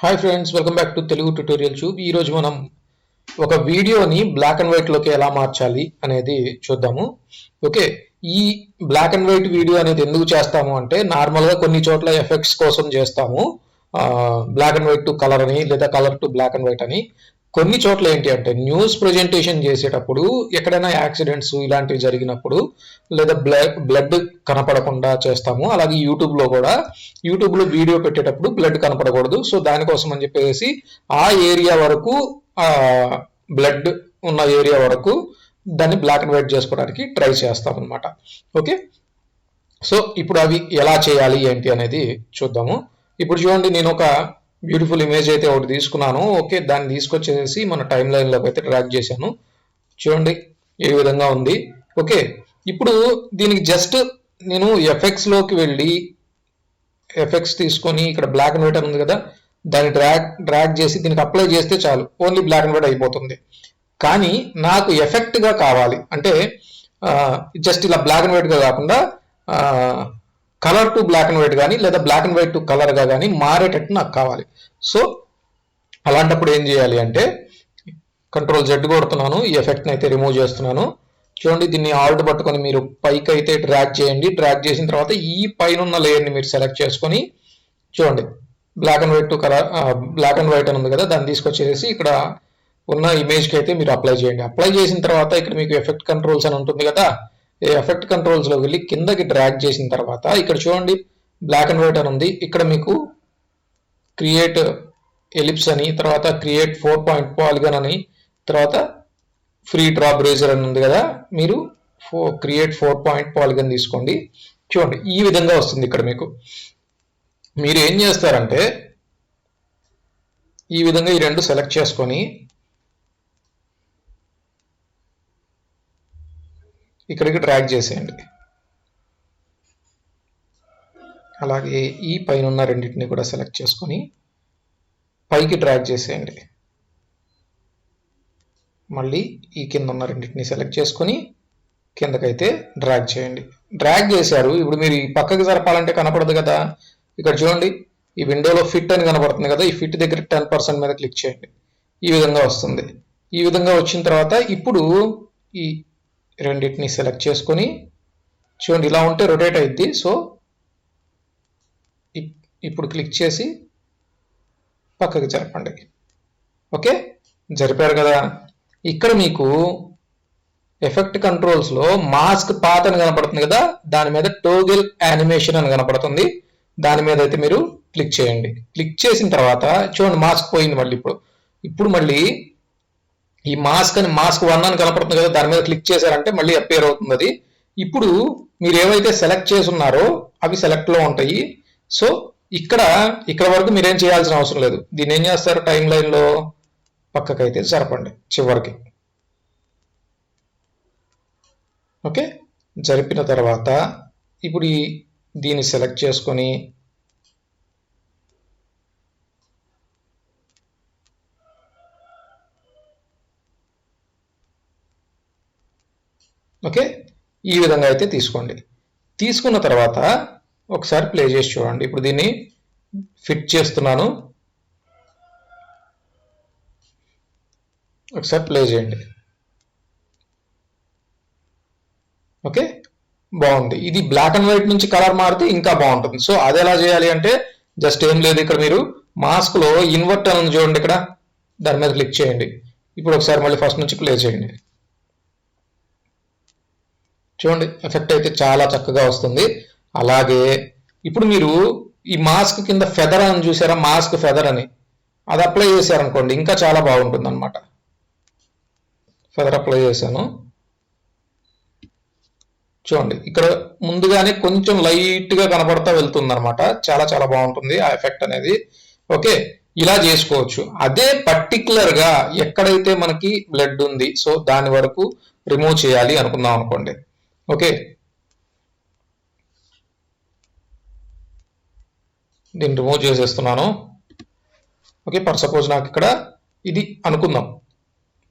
Hi friends, welcome back to Telugu tutorial tube. ఈరోజు మనం ఒక వీడియోని బ్లాక్ అండ్ వైట్లోకి ఎలా మార్చాలి అనేది చూద్దాము. ఓకే, ఈ బ్లాక్ అండ్ వైట్ వీడియో అనేది ఎందుకు చేస్తాము అంటే, నార్మల్గా కొన్ని చోట్ల ఎఫెక్ట్స్ కోసం చేస్తాము, black and white to colour అని లేదా colour to black and white అని. కొన్ని చోట్ల ఏంటి అంటే, న్యూస్ ప్రజెంటేషన్ చేసేటప్పుడు ఎక్కడైనా యాక్సిడెంట్స్ ఇలాంటివి జరిగినప్పుడు లేదా బ్లడ్ కనపడకుండా చేస్తాము. అలాగే యూట్యూబ్లో కూడా యూట్యూబ్లో వీడియో పెట్టేటప్పుడు బ్లడ్ కనపడకూడదు. సో దానికోసం అని చెప్పేసి ఆ ఏరియా వరకు, బ్లడ్ ఉన్న ఏరియా వరకు దాన్ని బ్లాక్ అండ్ వైట్ చేసుకోవడానికి ట్రై చేస్తాం అనమాట. ఓకే, సో ఇప్పుడు అవి ఎలా చేయాలి ఏంటి అనేది చూద్దాము. ఇప్పుడు చూడండి, నేను ఒక బ్యూటిఫుల్ ఇమేజ్ అయితే ఒకటి తీసుకున్నాను. ఓకే, దాన్ని తీసుకొచ్చేసి మన టైం లైన్లోకి అయితే డ్రాగ్ చేశాను. చూడండి ఏ విధంగా ఉంది. ఓకే, ఇప్పుడు దీనికి జస్ట్ నేను ఎఫెక్ట్స్లోకి వెళ్ళి ఎఫెక్ట్స్ తీసుకొని ఇక్కడ బ్లాక్ అండ్ వైట్ అని ఉంది కదా, దాన్ని డ్రాగ్ చేసి దీనికి అప్లై చేస్తే చాలు, ఓన్లీ బ్లాక్ అండ్ వైట్ అయిపోతుంది. కానీ నాకు ఎఫెక్ట్గా కావాలి అంటే జస్ట్ ఇలా బ్లాక్ అండ్ వైట్గా కాకుండా colour to black and white కానీ లేదా బ్లాక్ అండ్ వైట్ టు కలర్గా కానీ మారేటట్టు నాకు కావాలి. సో అలాంటప్పుడు ఏం చేయాలి అంటే, కంట్రోల్ జెడ్ కొడుతున్నాను, ఈ ఎఫెక్ట్ని అయితే రిమూవ్ చేస్తున్నాను. చూడండి, దీన్ని ఆల్ట్ పట్టుకొని మీరు పైకి అయితే డ్రాగ్ చేయండి. డ్రాగ్ చేసిన తర్వాత ఈ పైన ఉన్న లేయర్ని మీరు సెలెక్ట్ చేసుకొని చూడండి, black and white to colour, black and white అని ఉంది కదా, దాన్ని తీసుకొచ్చేసి ఇక్కడ ఉన్న ఇమేజ్కి అయితే మీరు అప్లై చేయండి. అప్లై చేసిన తర్వాత ఇక్కడ మీకు ఎఫెక్ట్ కంట్రోల్స్ అని ఉంటుంది కదా, ఈ ఎఫెక్ట్ కంట్రోల్స్లో వెళ్ళి కిందకి డ్రాగ్ చేసిన తర్వాత ఇక్కడ చూడండి బ్లాక్ అండ్ వైట్ అని ఉంది. ఇక్కడ మీకు క్రియేట్ ఎలిప్స్ అని, తర్వాత క్రియేట్ 4 పాయింట్ పాలిగన్ అని, తర్వాత ఫ్రీ డ్రాప్ రేజర్ అని ఉంది కదా, మీరు క్రియేట్ 4 పాయింట్ పాలిగన్ తీసుకోండి. చూడండి ఈ విధంగా వస్తుంది. ఇక్కడ మీకు మీరు ఏం చేస్తారంటే, ఈ విధంగా ఈ రెండు సెలెక్ట్ చేసుకొని ఇక్కడికి డ్రాగ్ చేసేయండి. అలాగే ఈ పైన ఉన్న రెండింటిని కూడా సెలెక్ట్ చేసుకొని పైకి డ్రాగ్ చేసేయండి. మళ్ళీ ఈ కింద ఉన్న రెండింటిని సెలెక్ట్ చేసుకొని కిందకైతే డ్రాగ్ చేయండి. డ్రాగ్ చేశారు. ఇప్పుడు మీరు ఈ పక్కకి జరపాలంటే కనపడదు కదా, ఇక్కడ చూడండి ఈ విండోలో ఫిట్ అని కనపడుతుంది కదా, ఈ ఫిట్ దగ్గర 10% మీద క్లిక్ చేయండి. ఈ విధంగా వస్తుంది. ఈ విధంగా వచ్చిన తర్వాత ఇప్పుడు ఈ రెండింటిని సెలెక్ట్ చేసుకొని చూడండి ఇలా ఉంటే రొటేట్ అయింది. సో ఇప్పుడు క్లిక్ చేసి పక్కకి జరపండి. ఓకే, జరిపారు కదా. ఇక్కడ మీకు ఎఫెక్ట్ కంట్రోల్స్లో మాస్క్ పాత్ అని కనపడుతుంది కదా, దాని మీద టోగిల్ యానిమేషన్ అని కనపడుతుంది. దాని మీద అయితే మీరు క్లిక్ చేయండి. క్లిక్ చేసిన తర్వాత చూడండి మాస్క్ పోయింది. మళ్ళీ ఇప్పుడు మళ్ళీ ఈ మాస్క్ 1 అని కనపడుతుంది కదా, దాని మీద క్లిక్ చేశారంటే మళ్ళీ అపేర్ అవుతుంది అది. ఇప్పుడు మీరు ఏవైతే సెలెక్ట్ చేసి ఉన్నారో అవి సెలెక్ట్లో ఉంటాయి. సో ఇక్కడ వరకు మీరేం చేయాల్సిన అవసరం లేదు. దీన్ని ఏం చేస్తారు, టైం లైన్లో పక్కకైతే జరపండి చివరికి. ఓకే, జరిపిన తర్వాత ఇప్పుడు దీన్ని సెలెక్ట్ చేసుకొని ఓకే ఈ విధంగా అయితే తీసుకోండి. తీసుకున్న తర్వాత ఒకసారి ప్లే చేసి చూడండి. ఇప్పుడు దీన్ని ఫిట్ చేస్తున్నాను, ఒకసారి ప్లే చేయండి. ఓకే, బాగుంది. ఇది బ్లాక్ అండ్ వైట్ నుంచి కలర్ మారితే ఇంకా బాగుంటుంది. సో అది ఎలా చేయాలి అంటే, జస్ట్ ఏం లేదు, ఇక్కడ మీరు మాస్క్లో ఇన్వర్ట్ అని చూడండి, ఇక్కడ దాని మీద క్లిక్ చేయండి. ఇప్పుడు ఒకసారి మళ్ళీ ఫస్ట్ నుంచి ప్లే చేయండి. చూడండి ఎఫెక్ట్ అయితే చాలా చక్కగా వస్తుంది. అలాగే ఇప్పుడు మీరు ఈ మాస్క్ కింద ఫెదర్ అని చూసారా, మాస్క్ ఫెదర్ అని, అది అప్లై చేశారనుకోండి ఇంకా చాలా బాగుంటుంది అనమాట. ఫెదర్ అప్లై చేశాను. చూడండి ఇక్కడ ముందుగానే కొంచెం లైట్గా కనపడతా వెళ్తుంది అనమాట. చాలా చాలా బాగుంటుంది ఆ ఎఫెక్ట్ అనేది. ఓకే, ఇలా చేసుకోవచ్చు. అదే పర్టికులర్గా ఎక్కడైతే మనకి బ్లడ్ ఉంది, సో దాని వరకు రిమూవ్ చేయాలి అనుకుందాం అనుకోండి. ఓకే, దీన్ని రిమూవ్ చేసేస్తున్నాను. ఓకే, ఫర్ సపోజ్ నాకు ఇక్కడ ఇది అనుకుందాం,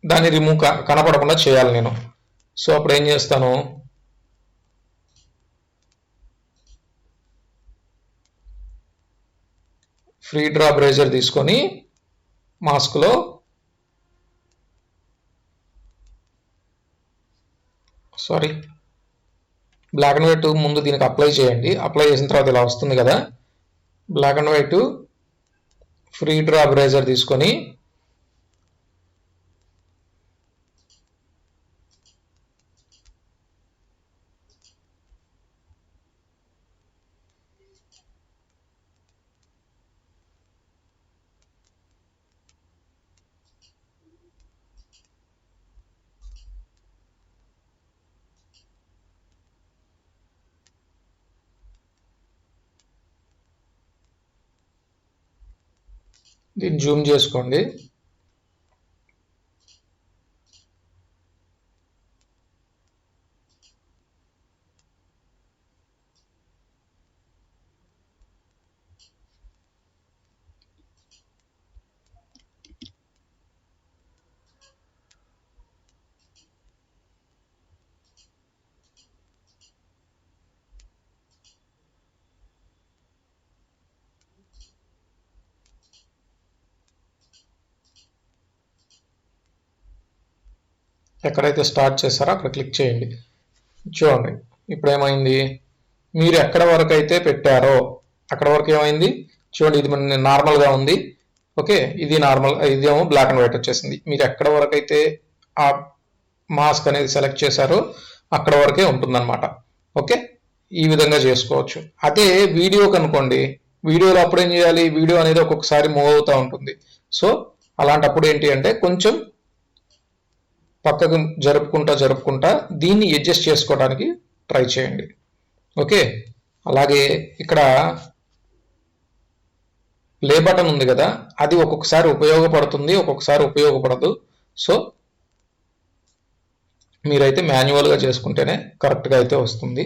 దాన్ని రిమూవ్ కనపడకుండా చేయాలి నేను. సో అప్పుడు ఏం చేస్తాను, ఫ్రీ డ్రాప్ రేజర్ తీసుకొని మాస్క్లో బ్లాక్ అండ్ వైట్ ముందు దీనికి అప్లై చేయండి. అప్లై చేసిన తర్వాత ఇలా వస్తుంది కదా, black and white free drop eraser తీసుకొని దీన్ని జూమ్ చేసుకోండి. ఎక్కడైతే స్టార్ట్ చేస్తారో అక్కడ క్లిక్ చేయండి. చూడండి ఇప్పుడు ఏమైంది, మీరు ఎక్కడ వరకు అయితే పెట్టారో అక్కడ వరకు ఏమైంది చూడండి. ఇది మన నార్మల్గా ఉంది. ఓకే, ఇది నార్మల్, ఇదేమో బ్లాక్ అండ్ వైట్ వచ్చేసింది. మీరు ఎక్కడ వరకు అయితే ఆ మాస్క్ అనేది సెలెక్ట్ చేశారో అక్కడ వరకే ఉంటుందన్నమాట. ఓకే, ఈ విధంగా చేసుకోవచ్చు. అదే వీడియో కనుకోండి, వీడియోలో అప్పుడు ఏం చేయాలి, వీడియో అనేది ఒక్కొక్కసారి మూవ్ అవుతూ ఉంటుంది. సో అలాంటప్పుడు ఏంటి అంటే కొంచెం పక్కకు జరుపుకుంటా దీన్ని అడ్జస్ట్ చేసుకోవడానికి ట్రై చేయండి. ఓకే, అలాగే ఇక్కడ ప్లే బటన్ ఉంది కదా, అది ఒక్కొక్కసారి ఉపయోగపడుతుంది, ఒక్కొక్కసారి ఉపయోగపడదు. సో మీరైతే మాన్యువల్గా చేసుకుంటేనే కరెక్ట్గా అయితే వస్తుంది.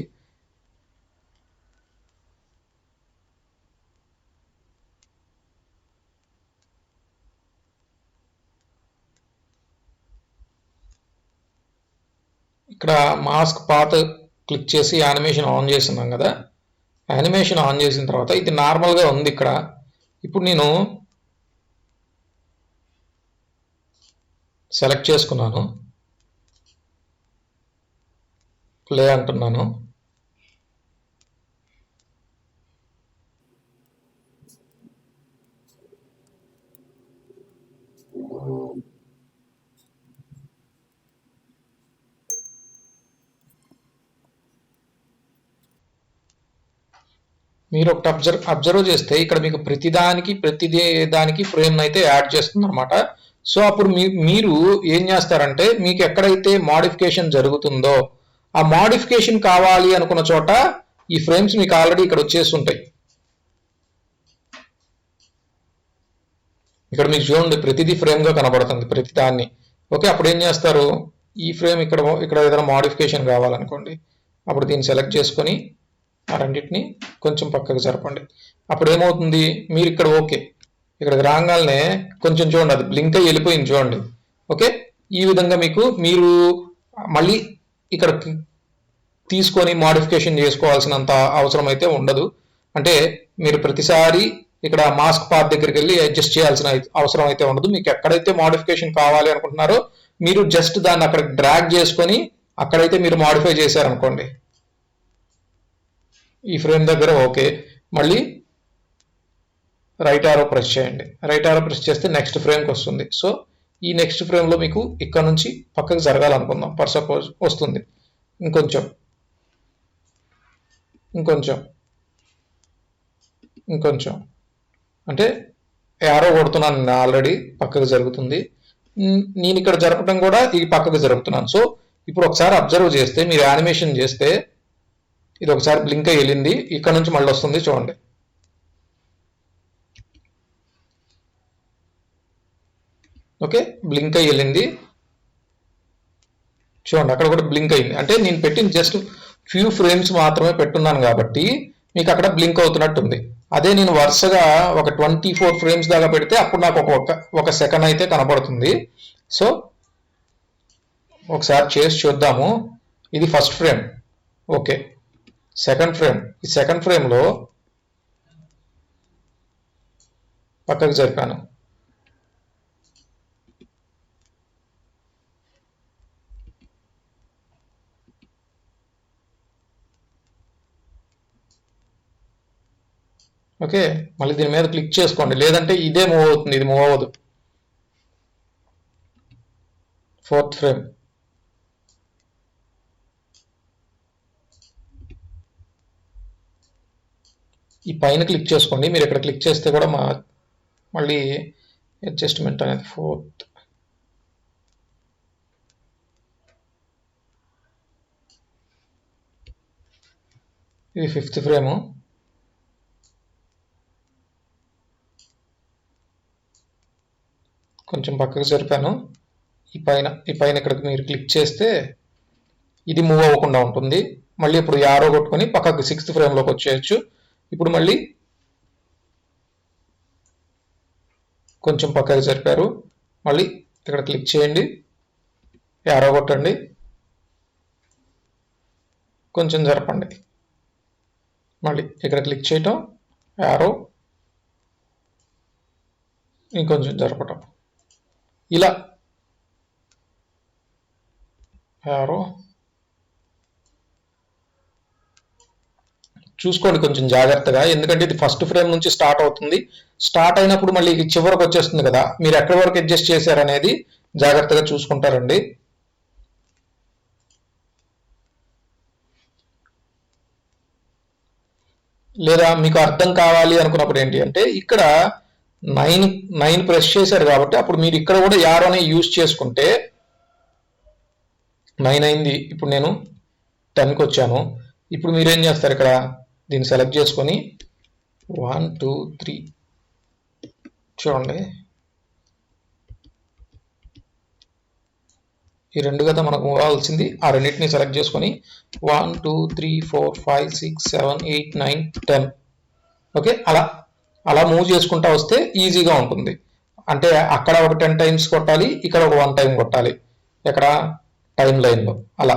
ఇక్కడ మాస్క్ పాత్ క్లిక్ చేసి యానిమేషన్ ఆన్ చేస్తున్నాం కదా, యానిమేషన్ ఆన్ చేసిన తర్వాత ఇది నార్మల్గా ఉంది ఇక్కడ. ఇప్పుడు నేను సెలెక్ట్ చేసుకున్నాను, ప్లే అంటున్నాను. మీరు ఒకటి అబ్జర్వ్ చేస్తే ఇక్కడ మీకు ప్రతిదానికి ఫ్రేమ్ అయితే యాడ్ చేస్తుంది అనమాట. సో అప్పుడు మీరు ఏం చేస్తారంటే మీకు ఎక్కడైతే మోడిఫికేషన్ జరుగుతుందో ఆ మోడిఫికేషన్ కావాలి అనుకున్న చోట ఈ ఫ్రేమ్స్ మీకు ఆల్రెడీ ఇక్కడ వచ్చేస్తుంటాయి. ఇక్కడ మీకు చూడండి ప్రతిదీ ఫ్రేమ్గా కనబడుతుంది ప్రతిదాన్ని. ఓకే, అప్పుడు ఏం చేస్తారు, ఈ ఫ్రేమ్ ఇక్కడ ఏదైనా మోడిఫికేషన్ కావాలనుకోండి, అప్పుడు దీన్ని సెలెక్ట్ చేసుకొని ఆ రెండింటిని కొంచెం పక్కకు జరపండి. అప్పుడు ఏమవుతుంది, మీరు ఇక్కడ ఓకే ఇక్కడికి రాగానే కొంచెం చూడండి అది బ్లింక్ అయ్యి వెళ్ళిపోయింది చూడండి. ఓకే, ఈ విధంగా మీరు మళ్ళీ ఇక్కడ తీసుకొని మోడిఫికేషన్ చేసుకోవాల్సినంత అవసరం అయితే ఉండదు. అంటే మీరు ప్రతిసారి ఇక్కడ మాస్క్ పాత్ దగ్గరికి వెళ్ళి అడ్జస్ట్ చేయాల్సిన అవసరం అయితే ఉండదు. మీకు ఎక్కడైతే మోడిఫికేషన్ కావాలి అనుకుంటున్నారో మీరు జస్ట్ దాన్ని అక్కడ డ్రాగ్ చేసుకొని అక్కడైతే మీరు మోడిఫై చేశారనుకోండి, ఈ ఫ్రేమ్ దగ్గర ఓకే, మళ్ళీ రైట్ ఆరో ప్రెస్ చేయండి. రైట్ ఆరో ప్రెస్ చేస్తే నెక్స్ట్ ఫ్రేమ్కి వస్తుంది. సో ఈ నెక్స్ట్ ఫ్రేమ్లో మీకు ఇక్కడ నుంచి పక్కకు జరగాలనుకుందాం, ఫర్ సపోజ్ వస్తుంది. ఇంకొంచెం అంటే యారో కొడుతున్నాను ఆల్రెడీ పక్కకు జరుగుతుంది. నేను ఇక్కడ జరపడం కూడా ఈ పక్కకు జరుపుతున్నాను. సో ఇప్పుడు ఒకసారి అబ్జర్వ్ చేస్తే మీరు యానిమేషన్ చేస్తే ఇది ఒకసారి బ్లింక్ అయ్యి వెళ్ళింది, ఇక్కడ నుంచి మళ్ళీ వస్తుంది చూడండి. ఓకే, బ్లింక్ అయ్యి వెళ్ళింది చూడండి, అక్కడ కూడా బ్లింక్ అయింది. అంటే నేను పెట్టిన జస్ట్ ఫ్యూ ఫ్రేమ్స్ మాత్రమే పెట్టున్నాను కాబట్టి మీకు అక్కడ బ్లింక్ అవుతున్నట్టుంది. అదే నేను వరుసగా ఒక 24 ఫ్రేమ్స్ దాకా పెడితే అప్పుడు నాకు ఒక సెకండ్ అయితే కనపడుతుంది. సో ఒకసారి చేసి చూద్దాము. ఇది first frame. Okay, second frame. ఈ సెకండ్ ఫ్రేమ్లో పక్కకు జరిపాను. ఓకే, మళ్ళీ దీని మీద క్లిక్ చేసుకోండి, లేదంటే ఇదే మూవ్ అవుతుంది, ఇది మూవ్ అవ్వదు. 4th frame. ఈ పైన క్లిక్ చేసుకోండి. మీరు ఇక్కడ క్లిక్ చేస్తే కూడా మళ్ళీ అడ్జస్ట్మెంట్ అనేది 4th. ఇది 5th ఫ్రేము. కొంచెం పక్కకు జరిపాను. ఈ పైన ఇక్కడికి మీరు క్లిక్ చేస్తే ఇది మూవ్ అవ్వకుండా ఉంటుంది. మళ్ళీ ఇప్పుడు యారో కొట్టుకొని పక్కకు 6th ఫ్రేమ్లోకి వచ్చేయచ్చు. ఇప్పుడు మళ్ళీ కొంచెం పక్కకు జరిపారు, మళ్ళీ ఇక్కడ క్లిక్ చేయండి, యారో కొట్టండి, కొంచెం జరపండి, మళ్ళీ ఇక్కడ క్లిక్ చేయటం, యారో, ఇంకొంచెం జరపటం, ఇలా యారో చూసుకోండి కొంచెం జాగ్రత్తగా, ఎందుకంటే ఇది ఫస్ట్ ఫ్రేమ్ నుంచి స్టార్ట్ అవుతుంది. స్టార్ట్ అయినప్పుడు మళ్ళీ చివరికి వచ్చేస్తుంది కదా, మీరు ఎక్కడి వరకు అడ్జస్ట్ చేశారనేది జాగ్రత్తగా చూసుకుంటారండి. లేదా మీకు అర్థం కావాలి అనుకున్నప్పుడు ఏంటి అంటే, ఇక్కడ 9 ప్రెస్ చేశారు కాబట్టి అప్పుడు మీరు ఇక్కడ కూడా యారోని యూజ్ చేసుకుంటే 9 అయింది. ఇప్పుడు నేను 10కి వచ్చాను. ఇప్పుడు మీరేం చేస్తారు, ఇక్కడ దీన్ని సెలెక్ట్ చేసుకొని 1 2 3 చూడండి, ఈ 2 కదా మనకు కావాల్సింది. ఆ రెండింటిని సెలెక్ట్ చేసుకొని 1 2 3 4 5 6 7 8 9 10. ఓకే, అలా మూవ్ చేసుకుంటా వస్తే ఈజీగా ఉంటుంది. అంటే అక్కడ ఒక 10 టైమ్స్ కొట్టాలి, ఇక్కడ ఒక 1 టైం కొట్టాలి, ఎక్కడ టైం లైన్లో అలా.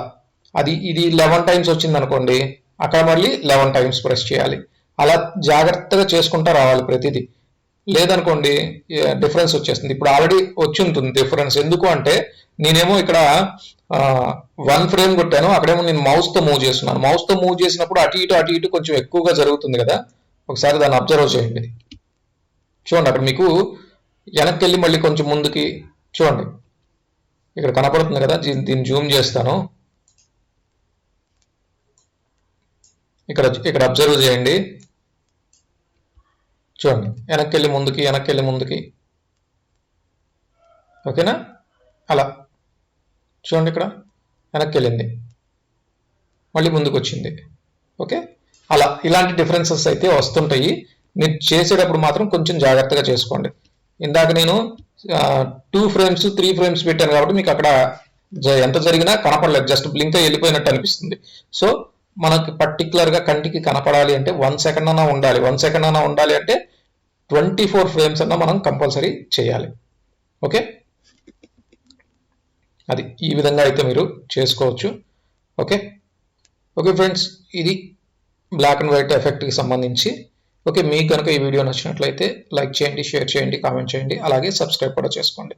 ఇది 11 టైమ్స్ వచ్చింది అనుకోండి, అక్కడ మళ్ళీ 11 టైమ్స్ ప్రెస్ చేయాలి. అలా జాగ్రత్తగా చేసుకుంటా రావాలి ప్రతిదీ. లేదనుకోండి డిఫరెన్స్ వచ్చేస్తుంది. ఇప్పుడు ఆల్రెడీ వచ్చి ఉంటుంది డిఫరెన్స్. ఎందుకు అంటే నేనేమో ఇక్కడ 1 ఫ్రేమ్ కొట్టాను, అక్కడేమో నేను మౌస్తో మూవ్ చేస్తున్నాను. మౌస్తో మూవ్ చేసినప్పుడు అటు ఇటు కొంచెం ఎక్కువగా జరుగుతుంది కదా, ఒకసారి దాన్ని అబ్జర్వ్ చేయండి. చూడండి అక్కడ మీకు వెనక్కి వెళ్ళి మళ్ళీ కొంచెం ముందుకి చూడండి, ఇక్కడ కనపడుతుంది కదా, దీన్ని జూమ్ చేస్తాను. ఇక్కడ అబ్జర్వ్ చేయండి, చూడండి వెనక్కి వెళ్ళి ముందుకి. ఓకేనా, అలా చూడండి, ఇక్కడ వెనక్కి వెళ్ళింది, మళ్ళీ ముందుకు వచ్చింది. ఓకే, అలా ఇలాంటి డిఫరెన్సెస్ అయితే వస్తుంటాయి. మీరు చేసేటప్పుడు మాత్రం కొంచెం జాగ్రత్తగా చేసుకోండి. ఇందాక నేను 2 ఫ్రేమ్స్ 3 ఫ్రేమ్స్ పెట్టాను కాబట్టి మీకు అక్కడ ఎంత జరిగినా కనపడలేదు, జస్ట్ బ్లింక్ అయ్యి వెళ్ళిపోయినట్టు అనిపిస్తుంది. సో మనకి పర్టికులర్గా కంటికి కనపడాలి అంటే 1 సెకండ్ అన్నా ఉండాలి. 1 సెకండ్ అన్నా ఉండాలి అంటే 24 ఫ్రేమ్స్ అన్నా మనం కంపల్సరీ చేయాలి. ఓకే, అది ఈ విధంగా అయితే మీరు చేసుకోవచ్చు. ఓకే ఫ్రెండ్స్, ఇది బ్లాక్ అండ్ వైట్ ఎఫెక్ట్కి సంబంధించి. ఓకే, మీకు కనుక ఈ వీడియో నచ్చినట్లయితే లైక్ చేయండి, షేర్ చేయండి, కామెంట్ చేయండి, అలాగే సబ్స్క్రైబ్ కూడా చేసుకోండి.